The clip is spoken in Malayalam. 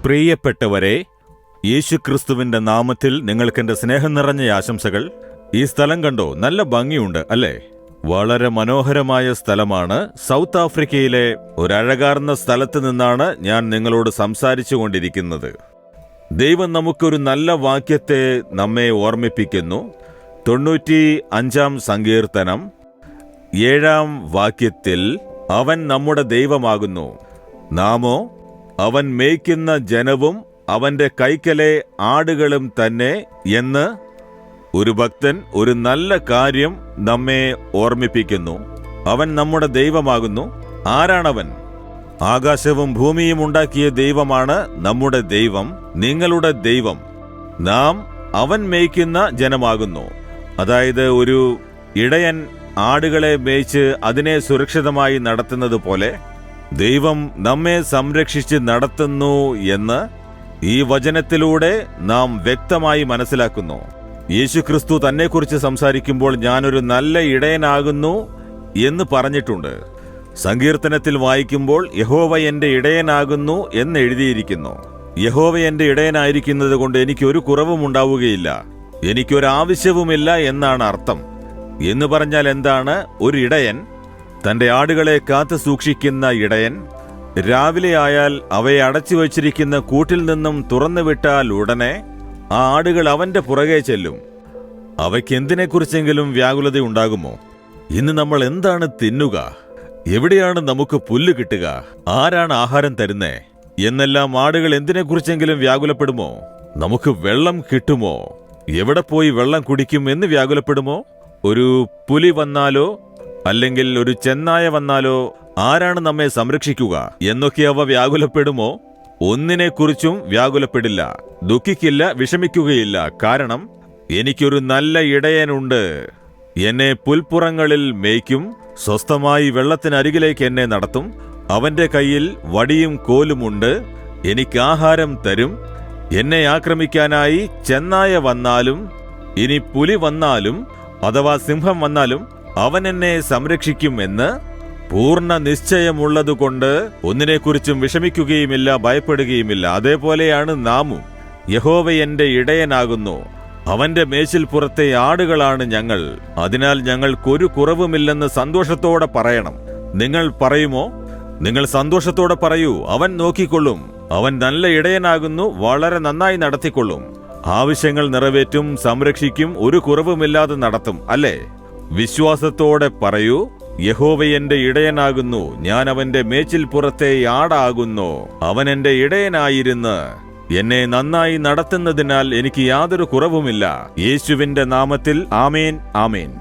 പ്രിയപ്പെട്ടവരെ, യേശുക്രിസ്തുവിന്റെ നാമത്തിൽ നിങ്ങൾക്കെന്റെ സ്നേഹം നിറഞ്ഞ ആശംസകൾ. ഈ സ്ഥലം കണ്ടോ? നല്ല ഭംഗിയുണ്ട് അല്ലേ? വളരെ മനോഹരമായ സ്ഥലമാണ്. സൗത്ത് ആഫ്രിക്കയിലെ ഒരഴകാർന്ന സ്ഥലത്ത് നിന്നാണ് ഞാൻ നിങ്ങളോട് സംസാരിച്ചു കൊണ്ടിരിക്കുന്നത്. ദൈവം നമുക്കൊരു നല്ല വാക്യത്തെ നമ്മെ ഓർമ്മിപ്പിക്കുന്നു. 95-ാം സങ്കീർത്തനം 7-ാം വാക്യത്തിൽ അവൻ നമ്മുടെ ദൈവമാകുന്നു, നാമോ അവൻ മേയ്ക്കുന്ന ജനവും അവന്റെ കൈക്കലെ ആടുകളും തന്നെ എന്ന് ഒരു ഭക്തൻ ഒരു നല്ല കാര്യം നമ്മെ ഓർമ്മിപ്പിക്കുന്നു. അവൻ നമ്മുടെ ദൈവമാകുന്നു. ആരാണവൻ? ആകാശവും ഭൂമിയും ഉണ്ടാക്കിയ ദൈവമാണ് നമ്മുടെ ദൈവം, നിങ്ങളുടെ ദൈവം. നാം അവൻ മേയ്ക്കുന്ന ജനമാകുന്നു. അതായത് ഒരു ഇടയൻ ആടുകളെ മേയ്ച്ച് അതിനെ സുരക്ഷിതമായി നടത്തുന്നത് പോലെ ദൈവം നമ്മെ സംരക്ഷിച്ച് നടത്തുന്നു എന്ന് ഈ വചനത്തിലൂടെ നാം വ്യക്തമായി മനസ്സിലാക്കുന്നു. യേശുക്രിസ്തു തന്നെക്കുറിച്ച് സംസാരിക്കുമ്പോൾ ഞാനൊരു നല്ല ഇടയനാകുന്നു എന്ന് പറഞ്ഞിട്ടുണ്ട്. സങ്കീർത്തനത്തിൽ വായിക്കുമ്പോൾ യഹോവ എന്റെ ഇടയനാകുന്നു എന്ന് എഴുതിയിരിക്കുന്നു. യഹോവ എന്റെ ഇടയനായിരിക്കുന്നത് കൊണ്ട് എനിക്കൊരു കുറവും ഉണ്ടാവുകയില്ല, എനിക്കൊരാവശ്യവുമില്ല എന്നാണ് അർത്ഥം. എന്ന് പറഞ്ഞാൽ എന്താണ്? ഒരു ഇടയൻ, തന്റെ ആടുകളെ കാത്തു സൂക്ഷിക്കുന്ന ഇടയൻ, രാവിലെ ആയാൽ അവയെ അടച്ചു വച്ചിരിക്കുന്ന കൂട്ടിൽ നിന്നും തുറന്നുവിട്ടാൽ ഉടനെ ആ ആടുകൾ അവന്റെ പുറകെ ചെല്ലും. അവയ്ക്ക് എന്തിനെക്കുറിച്ചെങ്കിലും വ്യാകുലത ഉണ്ടാകുമോ? ഇന്ന് നമ്മൾ എന്താണ് തിന്നുക? എവിടെയാണ് നമുക്ക് പുല്ല് കിട്ടുക? ആരാണ് ആഹാരം തരുന്നേ എന്നെല്ലാം ആടുകൾ എന്തിനെക്കുറിച്ചെങ്കിലും വ്യാകുലപ്പെടുമോ? നമുക്ക് വെള്ളം കിട്ടുമോ? എവിടെ പോയി വെള്ളം കുടിക്കും എന്ന് വ്യാകുലപ്പെടുമോ? ഒരു പുലി വന്നാലോ അല്ലെങ്കിൽ ഒരു ചെന്നായ വന്നാലോ ആരാണ് നമ്മെ സംരക്ഷിക്കുക എന്നൊക്കെ അവ വ്യാകുലപ്പെടുമോ? ഒന്നിനെക്കുറിച്ചും വ്യാകുലപ്പെടില്ല, ദുഃഖിക്കില്ല, വിഷമിക്കുകയില്ല. കാരണം എനിക്കൊരു നല്ല ഇടയനുണ്ട്. എന്നെ പുൽപ്പുറങ്ങളിൽ മേയ്ക്കും, സ്വസ്ഥമായി വെള്ളത്തിനരികിലേക്ക് എന്നെ നടത്തും. അവന്റെ കയ്യിൽ വടിയും കോലുമുണ്ട്, എനിക്ക് ആഹാരം തരും. എന്നെ ആക്രമിക്കാനായി ചെന്നായ വന്നാലും ഇനി പുലി വന്നാലും അഥവാ സിംഹം വന്നാലും അവൻ എന്നെ സംരക്ഷിക്കും എന്ന് പൂർണ്ണ നിശ്ചയമുള്ളതുകൊണ്ട് ഒന്നിനെക്കുറിച്ചും വിഷമിക്കുകയുമില്ല, ഭയപ്പെടുകയുമില്ല. അതേപോലെയാണ് നാമും. യഹോവ എന്റെ ഇടയനാകുന്നു, അവന്റെ മേച്ചിൽപ്പുറത്തെ ആടുകളാണ് ഞങ്ങൾ, അതിനാൽ ഞങ്ങൾക്കൊരു കുറവുമില്ലെന്ന് സന്തോഷത്തോടെ പറയണം. നിങ്ങൾ പറയുമോ? നിങ്ങൾ സന്തോഷത്തോടെ പറയൂ. അവൻ നോക്കിക്കൊള്ളും, അവൻ നല്ല ഇടയനാകുന്നു, വളരെ നന്നായി നടത്തിക്കൊള്ളും, ആവശ്യങ്ങൾ നിറവേറ്റും, സംരക്ഷിക്കും, ഒരു കുറവുമില്ലാതെ നടത്തും. അല്ലേ? വിശ്വാസത്തോടെ പറയൂ, യഹോവ എന്റെ ഇടയനാകുന്നു, ഞാൻ അവന്റെ മേച്ചിൽപ്പുറത്തെ ആടാകുന്നു. അവൻ എന്റെ ഇടയനായിരുന്ന് എന്നെ നന്നായി നടത്തുന്നതിനാൽ എനിക്ക് യാതൊരു കുറവുമില്ല. യേശുവിന്റെ നാമത്തിൽ ആമേൻ, ആമേൻ.